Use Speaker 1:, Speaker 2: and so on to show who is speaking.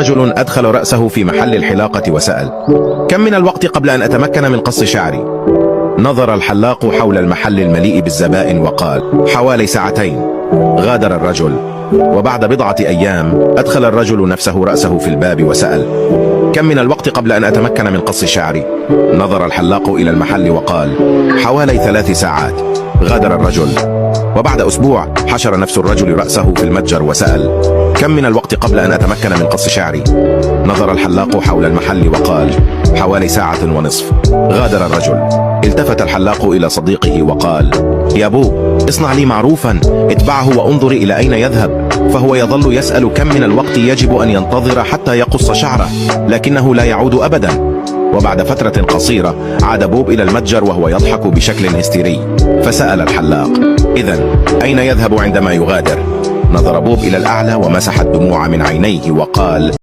Speaker 1: رجل أدخل رأسه في محل الحلاقة وسأل: كم من الوقت قبل أن أتمكن من قص شعري؟ نظر الحلاق حول المحل المليء بالزبائن وقال: حوالي ساعتين. غادر الرجل، وبعد بضعة أيام أدخل الرجل نفسه رأسه في الباب وسأل: كم من الوقت قبل أن أتمكن من قص شعري؟ نظر الحلاق إلى المحل وقال: حوالي 3 ساعات. غادر الرجل، وبعد أسبوع حشر نفس الرجل رأسه في المتجر وسأل: كم من الوقت قبل أن أتمكن من قص شعري؟ نظر الحلاق حول المحل وقال: حوالي 1.5 ساعة. غادر الرجل. التفت الحلاق إلى صديقه وقال: يا بو، اصنع لي معروفا، اتبعه وانظر إلى أين يذهب، فهو يظل يسأل كم من الوقت يجب أن ينتظر حتى يقص شعره، لكنه لا يعود أبدا. وبعد فترة قصيرة عاد بوب إلى المتجر وهو يضحك بشكل هستيري، فسأل الحلاق: إذن أين يذهب عندما يغادر؟ نظر بوب إلى الأعلى ومسح الدموع من عينيه وقال: